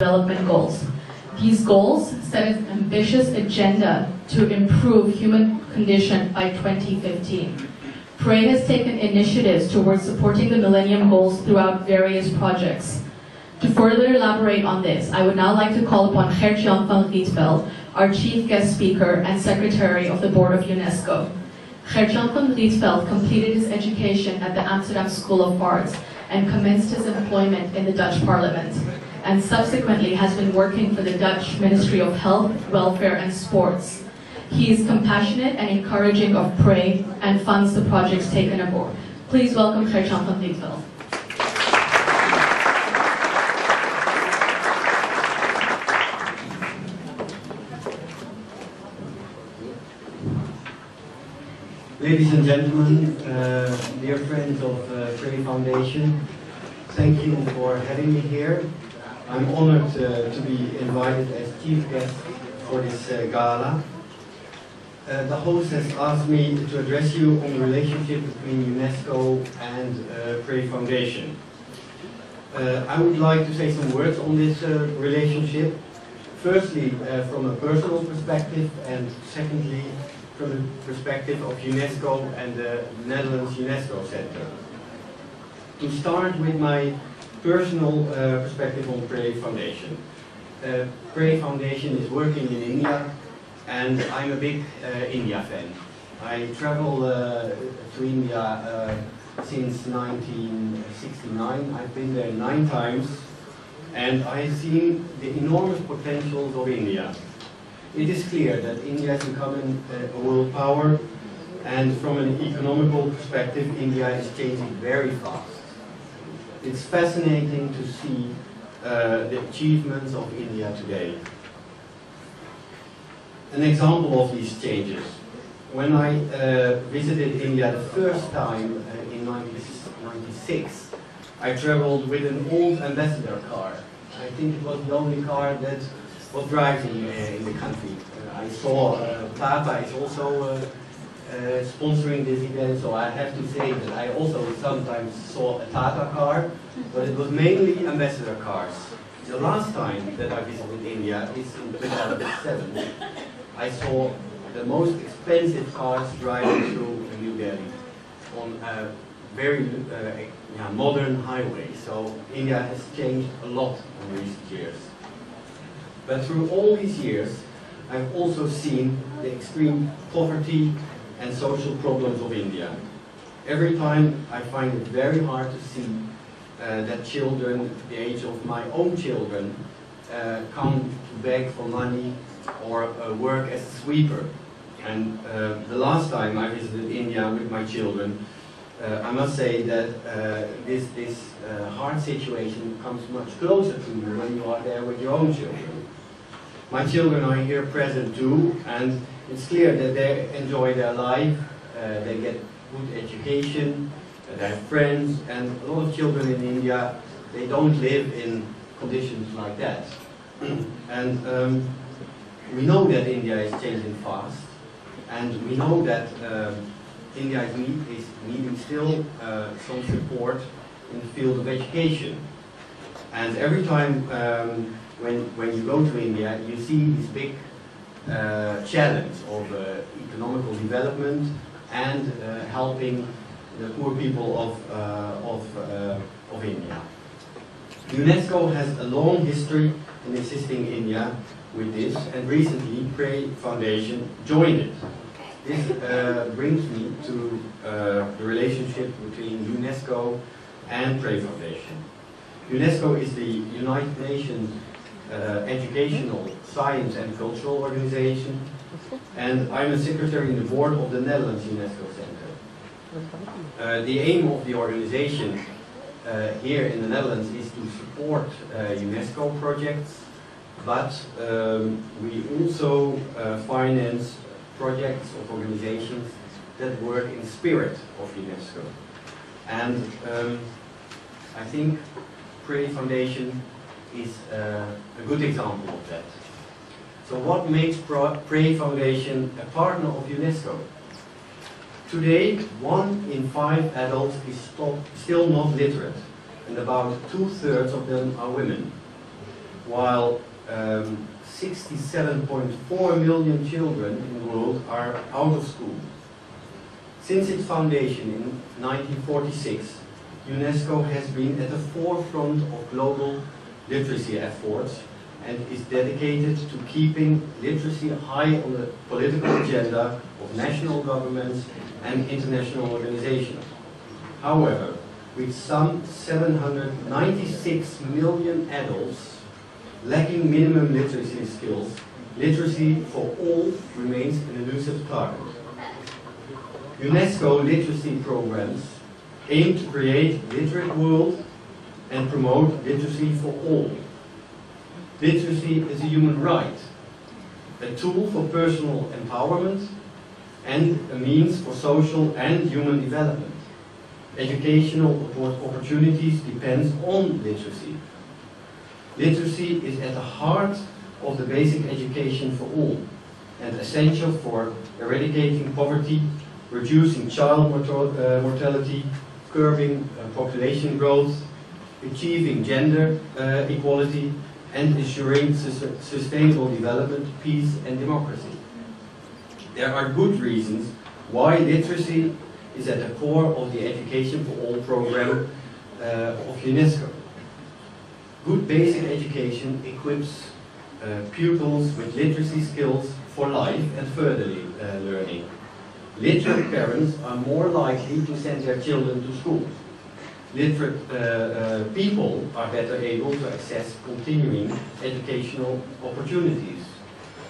Development Goals. These goals set an ambitious agenda to improve human condition by 2015. PRAY has taken initiatives towards supporting the Millennium Goals throughout various projects. To further elaborate on this, I would now like to call upon Gert van Rietveld, our Chief Guest Speaker and Secretary of the Board of UNESCO. Gert van Rietveld completed his education at the Amsterdam School of Arts and commenced his employment in the Dutch Parliament, and subsequently has been working for the Dutch Ministry of Health, Welfare and Sports. He is compassionate and encouraging of PRAY and funds the projects taken aboard. Please welcome Gert van Rietveld. Ladies and gentlemen, dear friends of PRAY Foundation, thank you for having me here. I'm honored to be invited as chief guest for this gala. The host has asked me to address you on the relationship between UNESCO and PRAY Foundation. I would like to say some words on this relationship. Firstly, from a personal perspective, and secondly, from the perspective of UNESCO and the Netherlands UNESCO Center. To start with my personal perspective on PRAY Foundation. PRAY Foundation is working in India, and I'm a big India fan. I travel to India since 1969. I've been there 9 times, and I've seen the enormous potentials of India. It is clear that India is becoming a world power, and from an economical perspective, India is changing very fast. It's fascinating to see the achievements of India today. An example of these changes. When I visited India the first time in 1996, I traveled with an old ambassador car. I think it was the only car that was driving in the country. I saw Tata is also sponsoring this event, so I have to say that I also sometimes saw a Tata car, but it was mainly ambassador cars. The last time that I visited India is in 2007. I saw the most expensive cars driving through New Delhi on a very modern highway. So India has changed a lot in recent years. But through all these years, I've also seen the extreme poverty and social problems of India. Every time I find it very hard to see that children, the age of my own children, come to beg for money or work as a sweeper. And the last time I visited India with my children, I must say that this hard situation comes much closer to you when you are there with your own children. My children are here present too, and it's clear that they enjoy their life, they get good education, they have friends, and a lot of children in India, they don't live in conditions like that. And we know that India is changing fast, and we know that India is needing still some support in the field of education. And every time when you go to India, you see this big challenge of economical development and helping the poor people of India. UNESCO has a long history in assisting India with this, and recently PRAY Foundation joined it. This brings me to the relationship between UNESCO and PRAY Foundation. UNESCO is the United Nations Educational, Science and Cultural Organization, and I'm a secretary in the board of the Netherlands UNESCO Center. The aim of the organization here in the Netherlands is to support UNESCO projects, but we also finance projects of organizations that work in the spirit of UNESCO. And I think PRAY Foundation is a good example of that. So what makes PRAY Foundation a partner of UNESCO? Today, 1 in 5 adults is still not literate, and about 2/3 of them are women. while 67.4 million children in the world are out of school. Since its foundation in 1946, UNESCO has been at the forefront of global literacy efforts and is dedicated to keeping literacy high on the political agenda of national governments and international organizations. However, with some 796 million adults lacking minimum literacy skills, literacy for all remains an elusive target. UNESCO literacy programs aim to create a literate world and promote literacy for all. Literacy is a human right, a tool for personal empowerment, and a means for social and human development. Educational opportunities depend on literacy. Literacy is at the heart of the basic education for all and essential for eradicating poverty, reducing child mortality, curbing population growth, achieving gender equality, and ensuring sustainable development, peace, and democracy. There are good reasons why literacy is at the core of the Education for All program of UNESCO. Good basic education equips pupils with literacy skills for life and further learning. Literate parents are more likely to send their children to school. Literate people are better able to access continuing educational opportunities.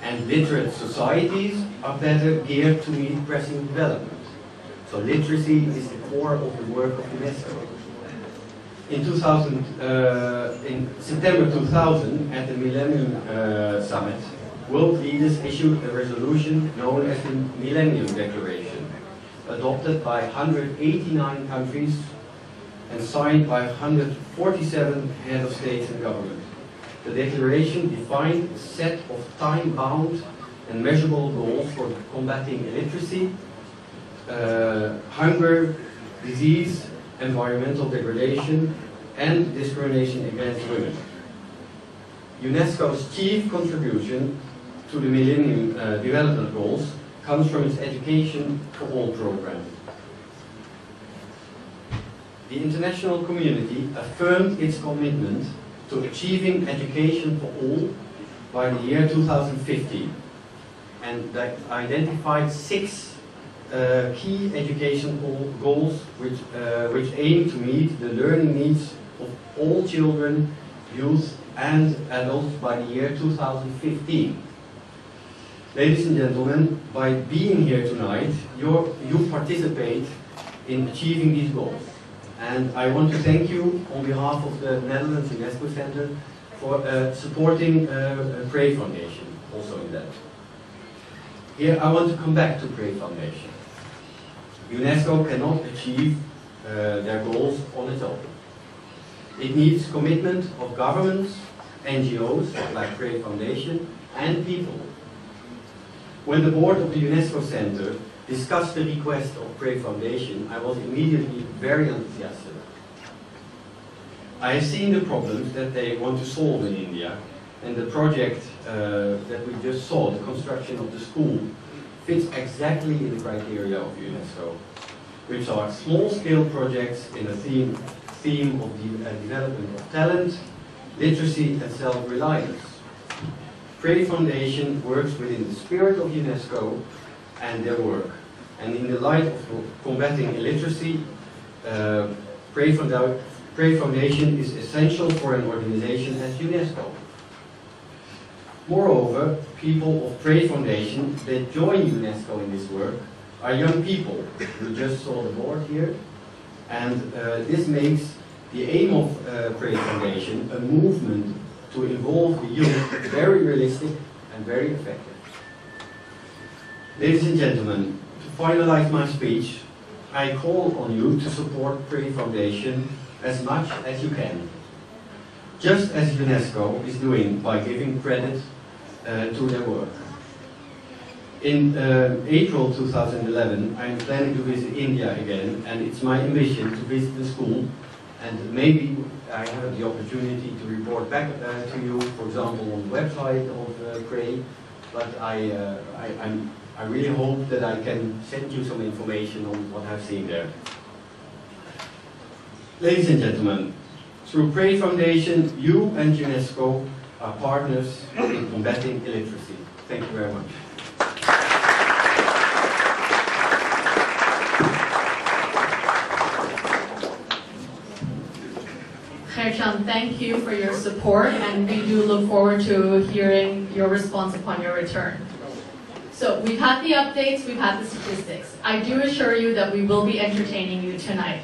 And literate societies are better geared to meet pressing development. So literacy is the core of the work of UNESCO. In September 2000, at the Millennium Summit, world leaders issued a resolution known as the Millennium Declaration, adopted by 189 countries and signed by 147 heads of states and government. The declaration defined a set of time-bound and measurable goals for combating illiteracy, hunger, disease, environmental degradation, and discrimination against women. UNESCO's chief contribution to the Millennium Development Goals comes from its Education for All program. The international community affirmed its commitment to achieving education for all by the year 2015 and that identified 6 key educational goals which aim to meet the learning needs of all children, youth and adults by the year 2015. Ladies and gentlemen, by being here tonight, you participate in achieving these goals. And I want to thank you on behalf of the Netherlands UNESCO Center for supporting Pray Foundation, also in that. Here I want to come back to Pray Foundation. UNESCO cannot achieve their goals on its own. It needs commitment of governments, NGOs like Pray Foundation, and people. When the board of the UNESCO Center discussed the request of Pray Foundation, I was immediately very enthusiastic. I have seen the problems that they want to solve in India, and the project that we just saw, the construction of the school, fits exactly in the criteria of UNESCO, which are small-scale projects in a theme of the development of talent, literacy and self-reliance. Pray Foundation works within the spirit of UNESCO and their work. And in the light of combating illiteracy, Pray Foundation is essential for an organization as UNESCO. Moreover, people of Pray Foundation that join UNESCO in this work are young people. We just saw the board here. And this makes the aim of Pray Foundation a movement to involve the youth very realistic and very effective. Ladies and gentlemen, to finalize my speech, I call on you to support Pray Foundation as much as you can, just as UNESCO is doing by giving credit to their work. In April 2011, I am planning to visit India again, and it's my ambition to visit the school and maybe I have the opportunity to report back to you, for example, on the website of Pray, but I really hope that I can send you some information on what I've seen there. Ladies and gentlemen, through Pray Foundation, you and Unesco are partners in combating illiteracy. Thank you very much. Gert, thank you for your support, and we do look forward to hearing your response upon your return. So we've had the updates, we've had the statistics. I do assure you that we will be entertaining you tonight.